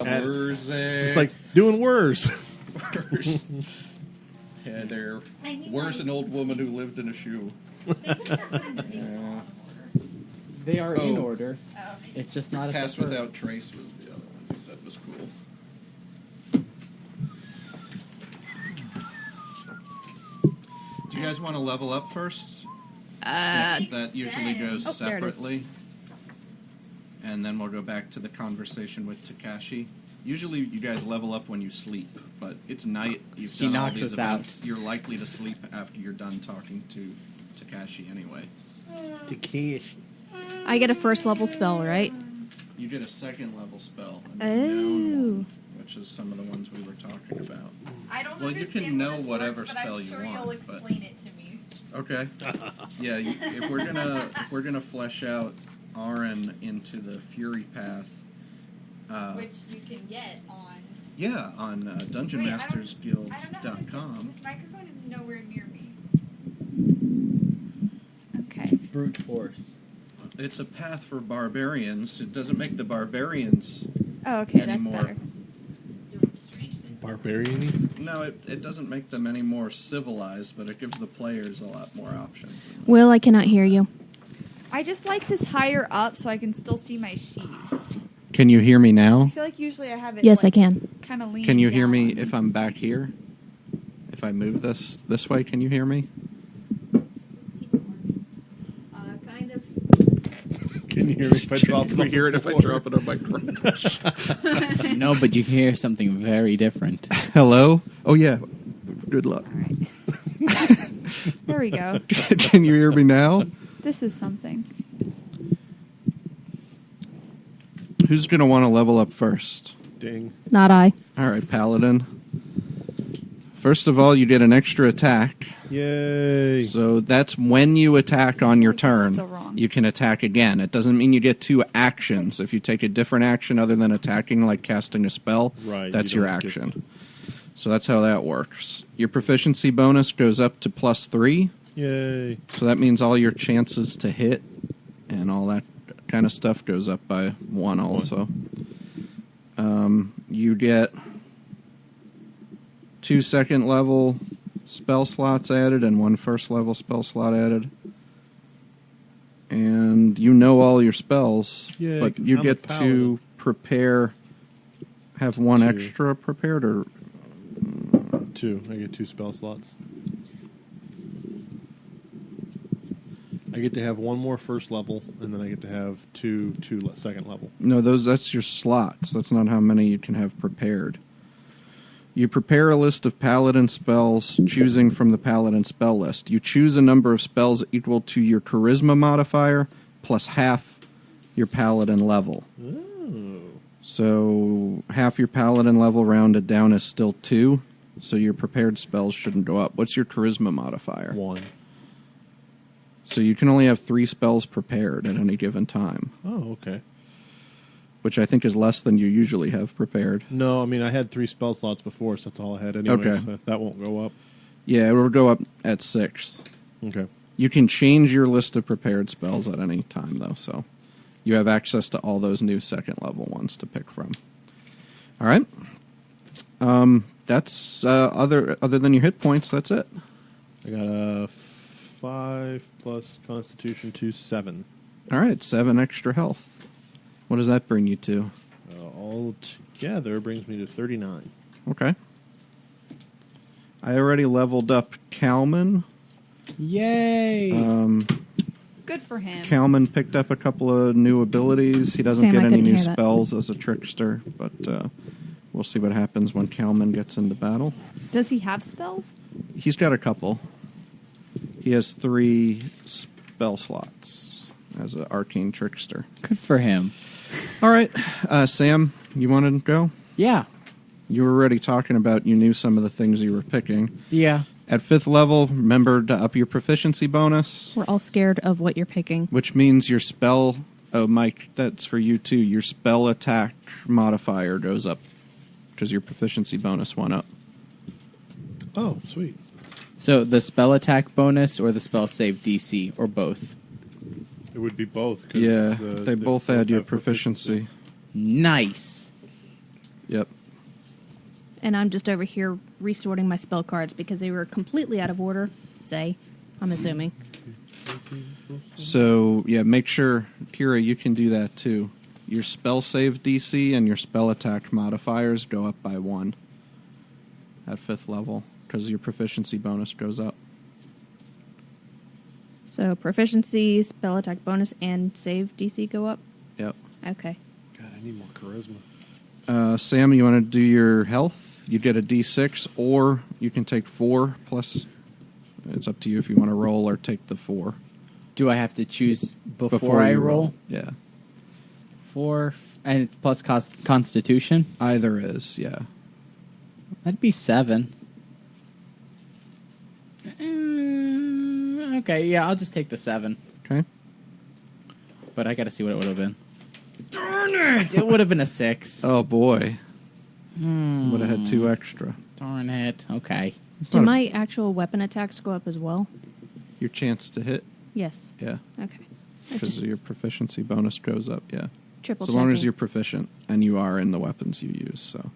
Just like doing worse. Yeah, they're worse than an old woman who lived in a shoe. They are in order. Oh, okay. It's just not Pass at the Without Trace was the other one you said was cool. Do you guys want to level up first? Since that usually goes separately. And then we'll go back to the conversation with Takashi. Usually you guys level up when you sleep, but it's night. You've done all these events. You're likely to sleep after you're done talking to Takashi anyway. Takashi. I get a first level spell, right? You get a second level spell. Oh. Which is some of the ones we were talking about. I don't well, you can know whatever spell you want. You'll explain it to me. Okay. Yeah, if we're gonna flesh out Ahrin into the Fury Path, which you can get on. Yeah, on DungeonMastersGuild.com. This microphone is nowhere near me. Okay. Brute force. It's a path for barbarians. It doesn't make the barbarians. Oh, okay, anymore. that's better. Barbarian-y? No, it doesn't make them any more civilized, but it gives the players a lot more options. Will, I cannot hear you. I just like this higher up so I can still see my sheet. Can you hear me now? I feel like usually I have it. Yes, I can. Kind of leaning. Can you hear down. me if I'm back here? If I move this way, can you hear me? Kind of. Can you hear me if I drop it? Can you hear it if I drop it on my crotch? No, but you can hear something very different. Hello? Oh, yeah. Good luck. All right. There we go. Can you hear me now? This is something. Who's going to want to level up first? Ding. Not I. All right, Paladin. First of all, you get an extra attack. Yay. So that's when you attack on your turn. Still wrong. You can attack again. It doesn't mean you get 2 actions. If you take a different action other than attacking, like casting a spell, that's your action. So that's how that works. Your proficiency bonus goes up to +3. Yay. So that means all your chances to hit and all that kind of stuff goes up by 1 also. You get 2 second level spell slots added and 1 first level spell slot added. And you know all your spells, Yay, but you get to prepare, have 1 extra prepared, or 2. I get 2 spell slots. I get to have 1 more first level, and then I get to have 2 second level. no, that's your slots. That's not how many you can have prepared. You prepare a list of paladin spells, choosing from the paladin spell list. You choose a number of spells equal to your charisma modifier plus half your paladin level. Oh. So half your paladin level rounded down is still 2, so your prepared spells shouldn't go up. What's your charisma modifier? 1. So you can only have 3 spells prepared at any given time. Oh, okay. Which I think is less than you usually have prepared. No, I mean, I had 3 spell slots before, so that's all I had anyway. Okay. So that won't go up. Yeah, it will go up at 6. Okay. You can change your list of prepared spells at any time, though, so you have access to all those new second level ones to pick from. All right. That's other than your hit points. That's it. I got a 5 plus Constitution 2, 7. All right, 7 extra health. What does that bring you to? All together brings me to 39. Okay. I already leveled up Kalman. Yay! Good for him. Kalman picked up a couple of new abilities. He doesn't Sam, get I any couldn't new hear that. spells as a trickster, but we'll see what happens when Kalman gets into battle. Does he have spells? He's got a couple. He has 3 spell slots as an arcane trickster. Good for him. All right, Sam, you want to go? Yeah. You were already talking about you knew some of the things you were picking. Yeah. At 5th level, remember to up your proficiency bonus, We're all scared of what you're picking. which means your spell... Oh, Mike, that's for you too. Your spell attack modifier goes up because your proficiency bonus went up. Oh, sweet. So the spell attack bonus or the spell save DC or both? It would be both. 'Cause, Yeah, they both add your have proficiency. Nice. Yep. And I'm just over here resorting my spell cards because they were completely out of order. I'm assuming. So, yeah, make sure, Keira, you can do that too. Your spell save DC and your spell attack modifiers go up by 1 at 5th level because your proficiency bonus goes up. So proficiency, spell attack bonus, and save DC go up? Yep. Okay. God, I need more charisma. Sam, you want to do your health? You get a D6, or you can take 4 plus. It's up to you if you want to roll or take the 4. Do I have to choose before I you roll? Yeah. 4, and it's plus Constitution? Either is, yeah. That'd be 7. Okay, yeah, I'll just take the 7. Okay. But I gotta see what it would have been. Darn it! It would have been a 6. Oh, boy. Would have had 2 extra. Darn it. Okay. It's Do not my actual weapon attacks go up as well? your chance to hit, Yes. yeah. Okay. I Because just your proficiency bonus goes up, yeah. triple So long as checking. you're proficient and you are in the weapons you use, so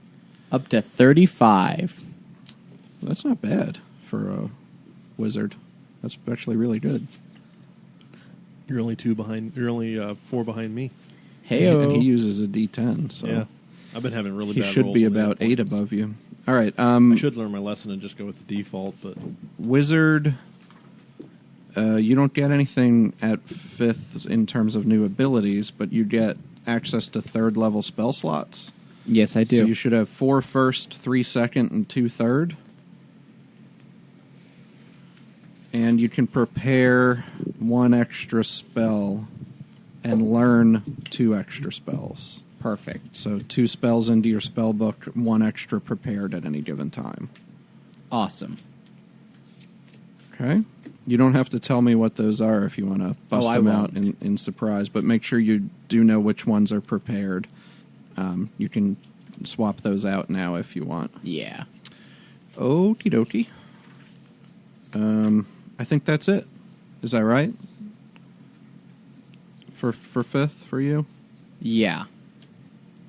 Up to 35. that's not bad for a wizard. That's actually really good. You're only 2 behind. You're only 4 behind me. Heyo. And he uses a D10, so Yeah, I've been having really he bad should rolls be on the about hit 8 points. above you. All right, I should learn my lesson and just go with the default, but wizard. You don't get anything at 5th in terms of new abilities, but you get access to 3rd level spell slots. Yes, I do. So you should have 4 first, 3 second, and 2 third. And you can prepare 1 extra spell and learn 2 extra spells. Perfect. So 2 spells into your spell book, 1 extra prepared at any given time. Awesome. Okay? You don't have to tell me what those are if you want to bust I them out won't. in surprise, but make sure you do know which ones are prepared. You can swap those out now if you want. Yeah. Okie dokie. I think that's it. Is that right? For 5th for you? Yeah.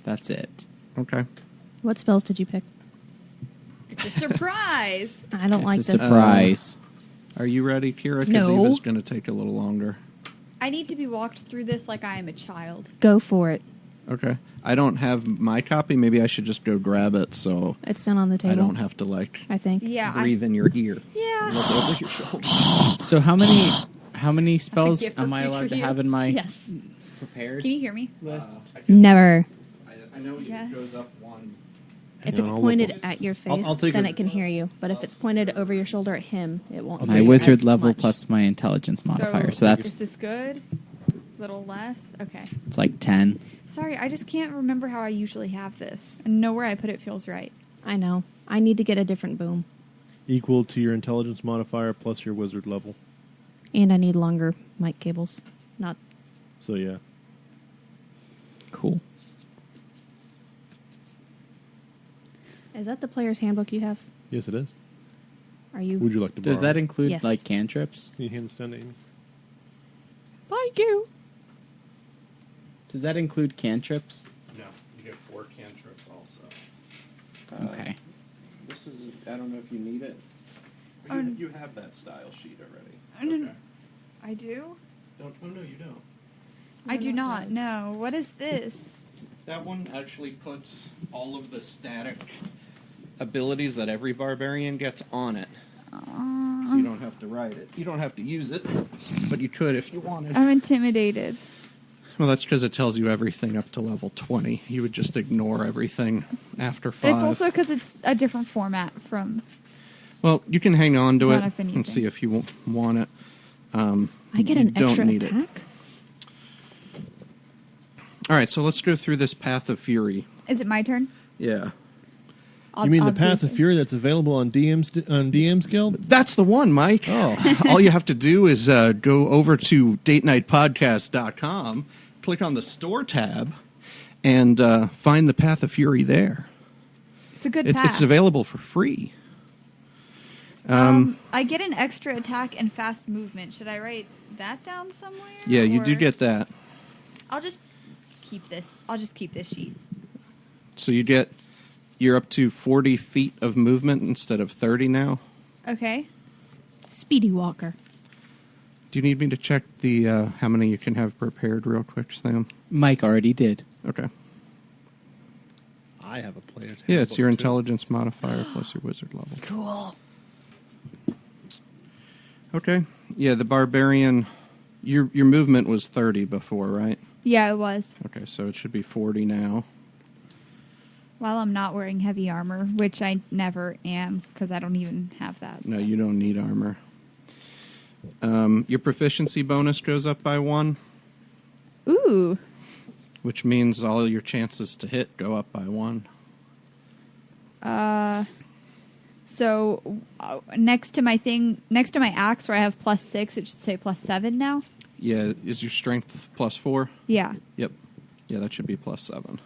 That's it. Okay. What spells did you pick? It's a surprise. I don't It's like a this. surprise. Are you ready, Keira? Because No. Eva's going to take a little longer. I need to be walked through this like I am a child. Go for it. Okay. I don't have my copy. Maybe I should just go grab it so It's down on the table. I don't have to, like, I think. Yeah. breathe in your ear. Yeah. Look over your shoulder. So how many spells gift for am I allowed future to you. have in my Yes. prepared Can you hear me? list? Never. I know Yes. it goes up 1. If Hang it's on, I'll pointed look. at your face, I'll take then a- it can hear you. But if it's pointed over your shoulder at him, it won't. My hear you wizard as level much. plus my intelligence modifier. So is that's this good? Little less? Okay. it's like 10. Sorry, I just can't remember how I usually have this. And nowhere I put it feels right. I know. I need to get a different boom, equal to your intelligence modifier plus your wizard level. and I need longer mic cables. Not. So yeah, Cool. Is that the player's handbook you have? yes, it is. Are you? Would you like to? Does borrow that it? include Yes. like cantrips? Can you hand this down to Amy? Thank you. Does that include cantrips? No, you get 4 cantrips also. Okay. This is, I don't know if you need it. Oh, n- You have that style sheet already. Oh, no. I do? Oh, no, you don't. I do not. No. What is this? That one actually puts all of the static abilities that every barbarian gets on it. So you don't have to write it. You don't have to use it, but you could if you wanted. I'm intimidated. Well, that's because it tells you everything up to level 20. You would just ignore everything after 5. It's also because it's a different format from. Well, you can hang on to What it I've been and using. see if you want it. I get you an don't extra need it. attack. All right, so let's go through this Path of Fury. Is it my turn? Yeah. You mean I'll the Path do of it. Fury that's available on DM's Guild? That's the one, Mike. Oh. All you have to do is go over to datenightpodcast.com, click on the store tab, and find the Path of Fury there. It's a good path. It's available for free. I get an extra attack and fast movement. Should I write that down somewhere? Yeah, you do or- get that. I'll just keep this. I'll just keep this sheet. So you get You're up to 40 feet of movement instead of 30 now. Okay. Speedy Walker. Do you need me to check the how many you can have prepared real quick, Sam? Mike already did. Okay. I have a plan. Yeah, it's your intelligence modifier plus your wizard level. Cool. Okay. Yeah, the barbarian. Your movement was 30 before, right? Yeah, it was. Okay, so it should be 40 now. While I'm not wearing heavy armor, which I never am because I don't even have that. No, so. you don't need armor. Your proficiency bonus goes up by 1, Ooh. which means all your chances to hit go up by 1. So next to my axe where I have +6, it should say +7 now. Yeah, is your strength +4? Yeah. Yep. Yeah, that should be +7.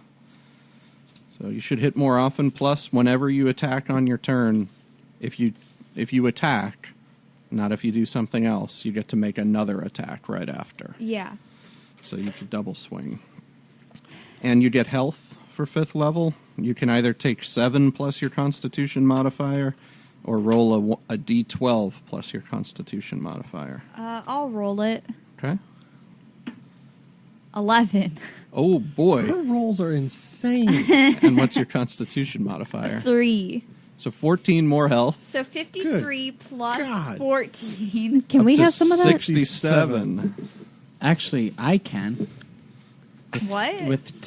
So you should hit more often. Plus, whenever you attack on your turn, if you attack, not if you do something else, you get to make another attack right after. Yeah. So you could double swing. And you get health for 5th level. You can either take 7 plus your Constitution modifier, or roll a D12 plus your Constitution modifier. I'll roll it. Okay. 11. Oh Her boy! rolls are insane. And what's your Constitution modifier? 3. So 14 more health. So 53 plus God. 14. Can Up we to have some of that? 67. Actually, I can. What? With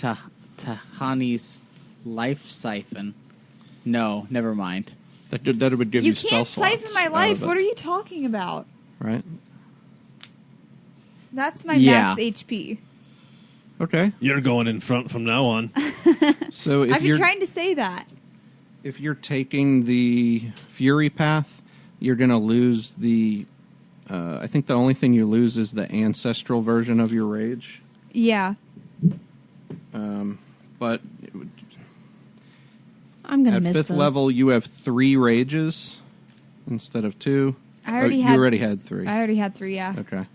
Tahani's life siphon. No, never mind. That would give you, You spell can't slots. siphon my out life. of What it, are you talking about? Right? That's my Yeah. max HP. Okay. You're going in front from now on. So if I've been you're trying to say that. if you're taking the Fury path, you're going to lose the. I think the only thing you lose is the ancestral version of your rage. Yeah. But I'm gonna at miss 5th those. level, you have 3 rages instead of 2. I already you had. already had 3. I already had 3. Yeah. Okay.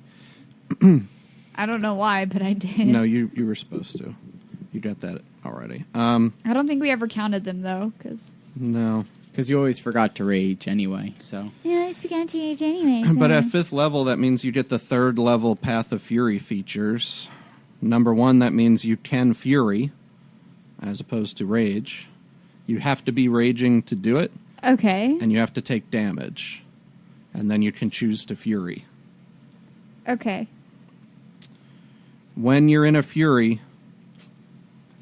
I don't know why, but I did. No, you were supposed to. You got that already. I don't think we ever counted them though, because. No. Because you always forgot to rage anyway, so. Yeah, I forgot to age anyway. But at 5th level, that means you get the 3rd level Path of Fury features. Number 1, that means you can Fury, as opposed to Rage. You have to be raging to do it, Okay. and you have to take damage. And then you can choose to Fury. Okay. When you're in a Fury,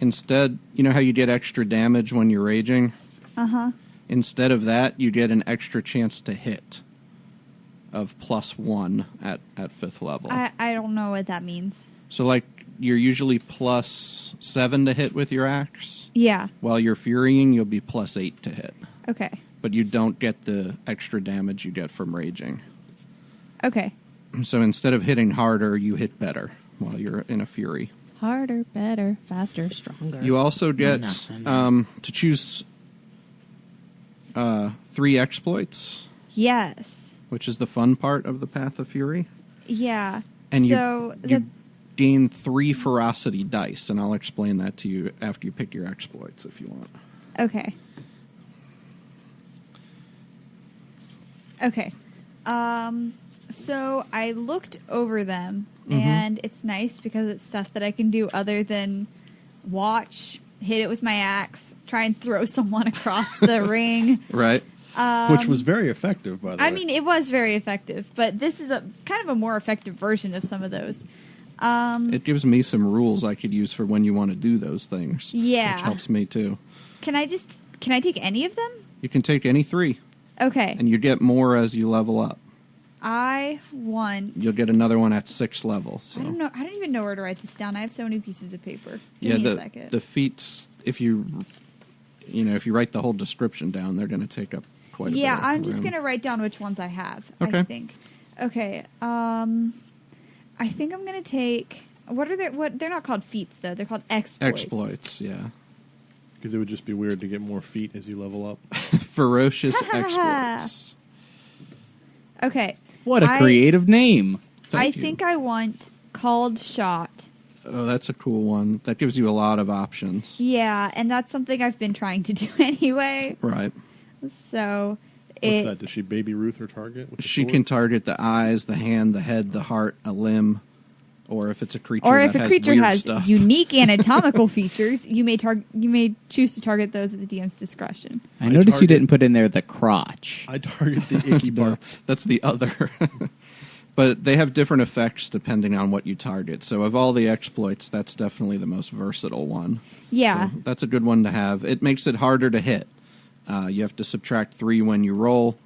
instead, you know how you get extra damage when you're raging? Uh-huh. Instead of that, you get an extra chance to hit of +1 at 5th level. I don't know what that means. So, like, you're usually +7 to hit with your axe. Yeah. While you're furying, you'll be +8 to hit. Okay. But you don't get the extra damage you get from raging. Okay. So instead of hitting harder, you hit better while you're in a fury. Harder, better, faster, stronger. You also get to choose 3 exploits, Yes. which is the fun part of the Path of Fury. Yeah. And so you gain 3 ferocity dice, and I'll explain that to you after you pick your exploits if you want. Okay. Okay. So I looked over them, and it's nice because it's stuff that I can do other than watch, hit it with my axe, try and throw someone across the ring. Right. Which was very effective, by the way. I mean, it was very effective, but this is a kind of a more effective version of some of those. It gives me some rules I could use for when you want to do those things. Yeah. Which helps me too. Can I take any of them? You can take any 3, Okay. and you get more as you level up. I want. You'll get another one at 6th level. So. I don't know. I don't even know where to write this down. I have so many pieces of paper. Give Yeah, me a second. the feats, if you write the whole description down, they're going to take up quite a bit. Yeah, of I'm just room. gonna write down which ones I have. Okay. I think. Okay. I think I'm gonna take. What are they? What they're not called feats though. They're called exploits. Exploits, yeah. Because it would just be weird to get more feet as you level up. Ferocious exploits. Okay. What a creative name. I Thank you. think I want called shot, Oh, that's a cool one. That gives you a lot of options. Yeah, and that's something I've been trying to do anyway. Right. So, What's that? Does she Baby Ruth her target? With the She sword? can target the eyes, the hand, the head, the heart, a limb, or if it's a creature or that if a has creature weird has stuff. unique anatomical features, you may choose to target those at the DM's discretion. I noticed you target- didn't put in there the crotch. I target the icky No, parts. that's the other. But they have different effects depending on what you target. So of all the exploits, that's definitely the most versatile one. Yeah. So that's a good one to have. It makes it harder to hit. You have to subtract 3 when you roll,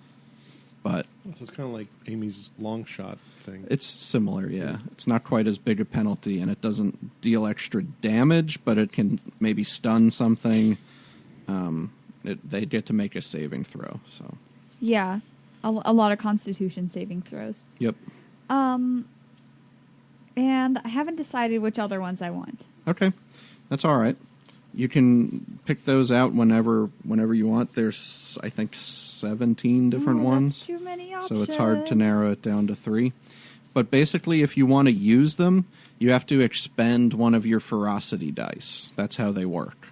but So it's kind of like Amy's long shot thing. it's similar, yeah. It's not quite as big a penalty, and it doesn't deal extra damage, but it can maybe stun something. They get to make a saving throw. So, Yeah. A lot of Constitution saving throws. yep. And I haven't decided which other ones I want. Okay, that's all right. You can pick those out whenever you want. There's, I think, 17 different Oh, ones. That's too many options. So it's hard to narrow it down to 3. But basically, if you want to use them, you have to expend one of your ferocity dice. That's how they work.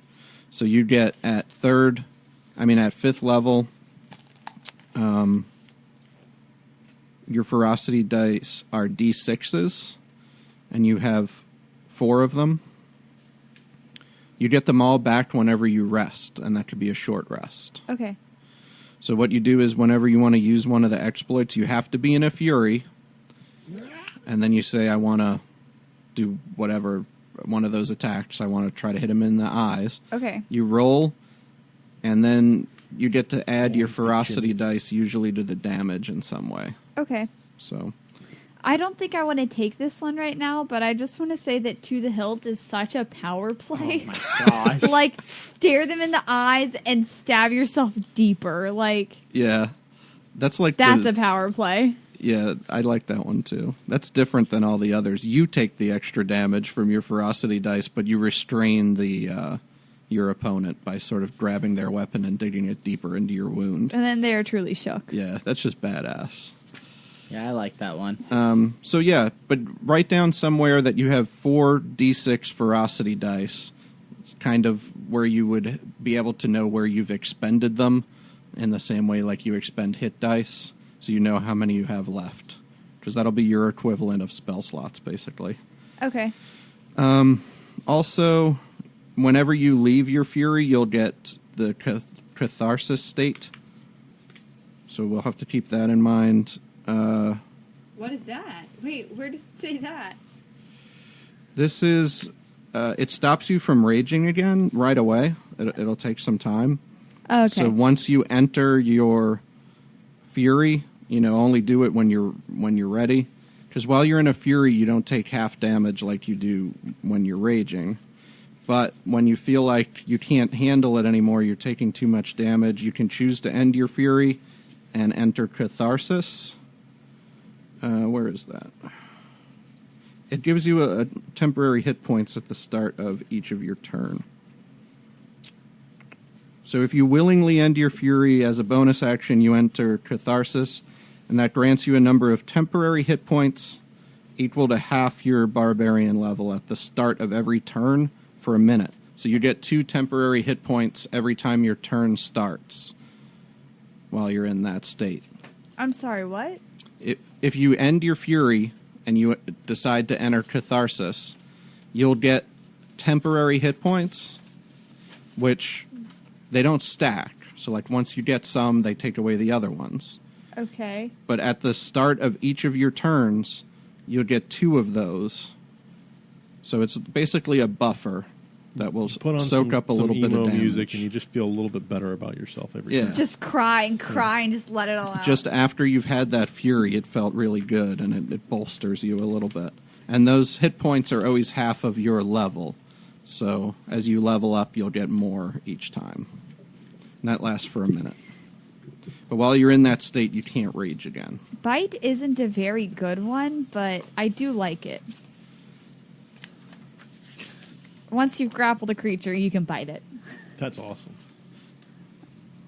So you get at 5th level, your ferocity dice are D6s, and you have 4 of them. You get them all back whenever you rest, and that could be a short rest. Okay. So what you do is whenever you want to use one of the exploits, you have to be in a fury, and then you say, I want to do whatever, one of those attacks. I want to try to hit him in the eyes. Okay. You roll, and then you get to add your Oh, ferocity chins. dice usually to the damage in some way. Okay. So, I don't think I want to take this one right now, but I just want to say that To the Hilt is such a power play. Oh my gosh. Like, stare them in the eyes and stab yourself deeper. Like, yeah. That's like that's the, a power play. Yeah, I like that one too. That's different than all the others. You take the extra damage from your ferocity dice, but you restrain the your opponent by sort of grabbing their weapon and digging it deeper into your wound. And then they are truly shook. Yeah, that's just badass. Yeah, I like that one. So yeah, but write down somewhere that you have 4 d6 ferocity dice. It's kind of where you would be able to know where you've expended them in the same way like you expend hit dice, so you know how many you have left. Because that'll be your equivalent of spell slots, basically. Okay. Also, whenever you leave your fury, you'll get the catharsis state. So we'll have to keep that in mind. What is that? Wait, where does it say that? This is, it stops you from raging again right away. It'll take some time. Okay. So once you enter your fury, only do it when you're ready. Because while you're in a fury, you don't take half damage like you do when you're raging. But when you feel like you can't handle it anymore, you're taking too much damage, you can choose to end your fury and enter catharsis. Where is that? It gives you a temporary hit points at the start of each of your turn. So if you willingly end your fury as a bonus action, you enter catharsis, and that grants you a number of temporary hit points equal to half your barbarian level at the start of every turn for a minute. So you get 2 temporary hit points every time your turn starts while you're in that state. I'm sorry, what? If you end your fury and you decide to enter catharsis, you'll get temporary hit points, which they don't stack. So, like, once you get some, they take away the other ones. Okay. But at the start of each of your turns, you'll get 2 of those. So it's basically a buffer that will Put on soak up a some little bit emo of damage. music, and you just feel a little bit better about yourself every Yeah. time. Just cry and cry and just let it all out. Just after you've had that fury, it felt really good, and it bolsters you a little bit. And those hit points are always half of your level. So as you level up, you'll get more each time. And that lasts for a minute. But while you're in that state, you can't rage again. Bite isn't a very good one, but I do like it. Once you've grappled a creature, you can bite it. That's awesome.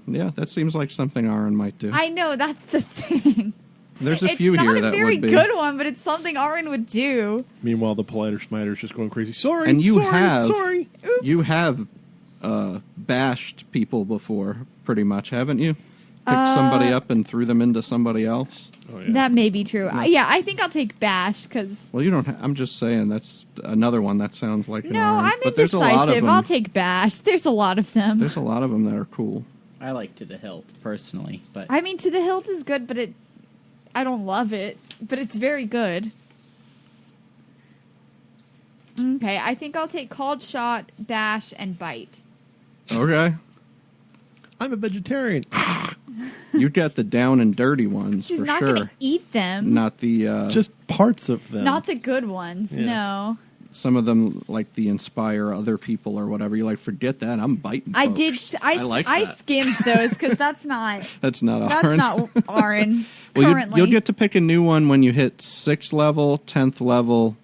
Yeah, that seems like something Ahrin might do. I know, that's the thing. There's a It's few not here a that very would be. good one, but it's something Ahrin would do. Meanwhile, the politer smiter is just going crazy. Sorry, And you sorry, have sorry. Oops. you have bashed people before, pretty much, haven't you? Picked somebody up and threw them into somebody else. Oh, yeah. That may be true. Yeah, I think I'll take Bash because Well, you don't. I'm just saying that's another one that sounds like an no, Ahrin. I'm But there's a lot of indecisive. them. I'll take Bash. There's a lot of them. There's a lot of them that are cool. I like To the Hilt personally, but I mean, To the Hilt is good, but I don't love it, but it's very good. Okay, I think I'll take Called Shot, Bash, and Bite. Okay, I'm a vegetarian. you got the down and dirty ones She's for not sure. gonna eat them. Not the Just parts of them. Not the good ones. Yeah. No. some of them like the inspire other people or whatever. You're like, forget that. I'm biting. I folks. did. I like I that. skimmed those because that's not That's not that's Ahrin. not Ahrin Well, currently. you'll get to pick a new one when you hit 6th level, 10th level,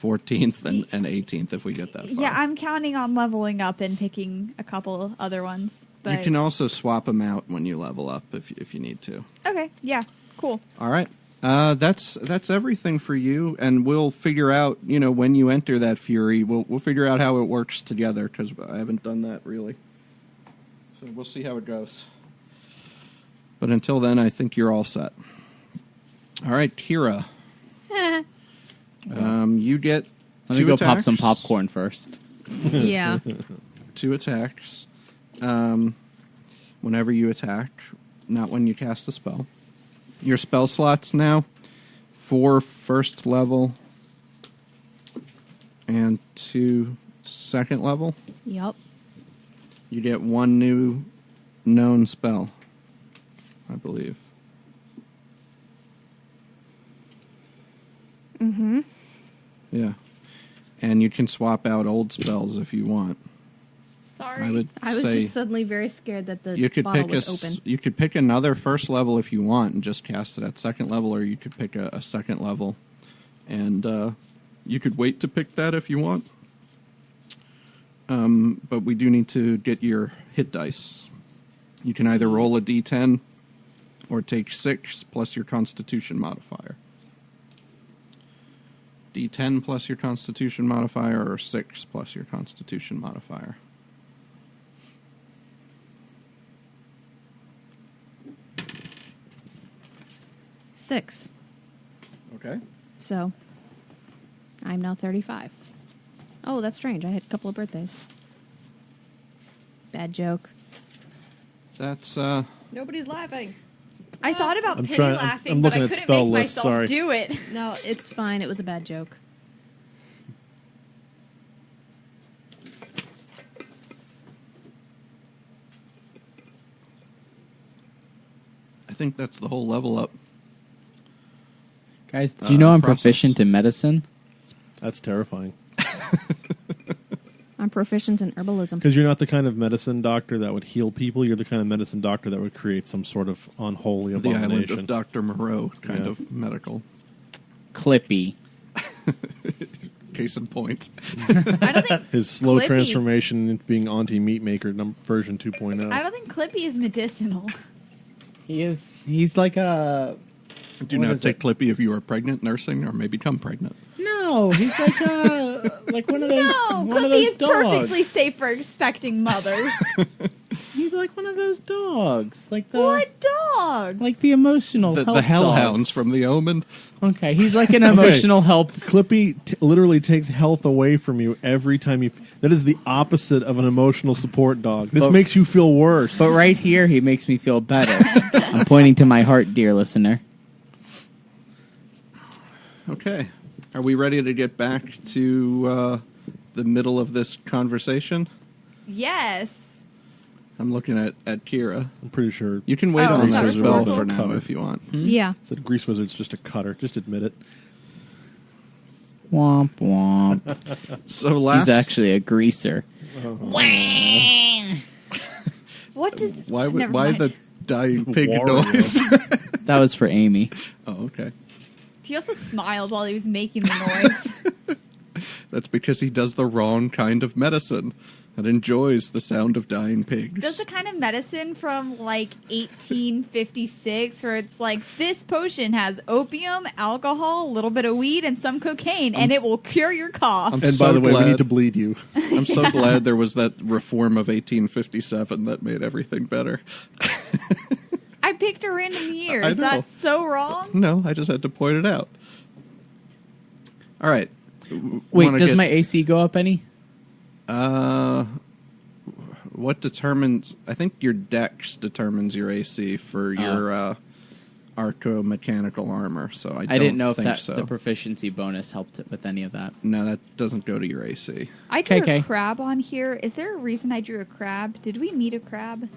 14th, and 18th if we get that far. Yeah, I'm counting on leveling up and picking a couple other ones. But You can also swap them out when you level up if you need to. okay, yeah, cool. All right. That's everything for you, and we'll figure out, when you enter that Fury, we'll figure out how it works together, because I haven't done that really. So we'll see how it goes. But until then, I think you're all set. All right, Keira. You get let me two go attacks. pop some popcorn first. Yeah. 2 attacks. Whenever you attack, not when you cast a spell. Your spell slots now, 4 first level and 2 second level. Yep. You get 1 new known spell, I believe. Mm-hmm. Yeah. And you can swap out old spells if you want. Sorry. I would I was say just suddenly very scared that the you could bottle pick was open. you could pick another first level if you want and just cast it at second level, or you could pick a second level, and you could wait to pick that if you want. But we do need to get your hit dice. You can either roll a d10 or take 6 plus your Constitution modifier. D10 plus your Constitution modifier, or 6 plus your Constitution modifier. Six. Okay. So I'm now 35. Oh, that's strange. I had a couple of birthdays. Bad joke. That's Nobody's laughing. I thought about I'm pity trying- laughing, I'm but looking I at couldn't spell make lists, myself sorry. do it. No, it's fine. It was a bad joke. I think that's the whole level up. Guys, did you know I'm process. proficient in medicine? That's terrifying. I'm proficient in herbalism. Because you're not the kind of medicine doctor that would heal people. You're the kind of medicine doctor that would create some sort of unholy The island abomination. of Dr. Moreau kind Yeah. of medical. Clippy. Case in point. I don't think His slow Clippy. transformation into being Auntie Meat Maker version 2.0. I don't think Clippy is medicinal. He is. He's like a. Do What not is take it? Clippy if you are pregnant, nursing, or may become pregnant. No, he's like a like one of those. No, one of Clippy those is dogs. perfectly safe for expecting mothers. He's like one of those dogs, like the What dog? like the emotional The help hellhounds dogs. from The Omen. Okay, he's like an emotional help. Clippy literally takes health away from you every time you. That is the opposite of an emotional support dog. This But- makes you feel worse. But right here, he makes me feel better. I'm pointing to my heart, dear listener. Okay. Are we ready to get back to the middle of this conversation? Yes. I'm looking at Keira. I'm pretty sure. You can wait Oh, on that that was spell wonderful. for now Cover. if you want. Yeah. Said Grease Wizard's just a cutter. Just admit it. Womp womp. So last, He's actually a greaser. What does? why Never why mind. the dying pig Wario. noise? That was for Amy. Oh, okay. He also smiled while he was making the noise. That's because he does the wrong kind of medicine. That enjoys the sound of dying pigs. Does the kind of medicine from like 1856 where it's like this potion has opium, alcohol, a little bit of weed, and some cocaine, and it will cure your cough. I'm And so by the way, we glad- need to bleed you. I'm so glad there was that reform of 1857 that made everything better. I picked a random year. I Is know. that so wrong? No, I just had to point it out. All right. Wait, Wanna does get- my AC go up any? What determines? I think your dex determines your AC for your arco-mechanical armor. So I didn't know if think that so. the proficiency bonus helped it with any of that. No, that doesn't go to your AC. I drew KK. a crab on here. Is there a reason I drew a crab? Did we meet a crab?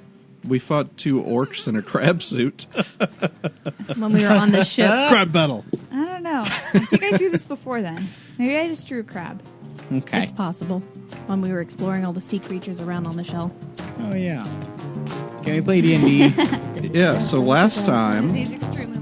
We fought 2 orcs in a crab suit. When we were on the ship. Crab battle. I don't know. I think I drew this before then. Maybe I just drew a crab. Okay. It's possible. When we were exploring all the sea creatures around on the shell. Oh yeah. Can we play D&D? Yeah. So last time This is extremely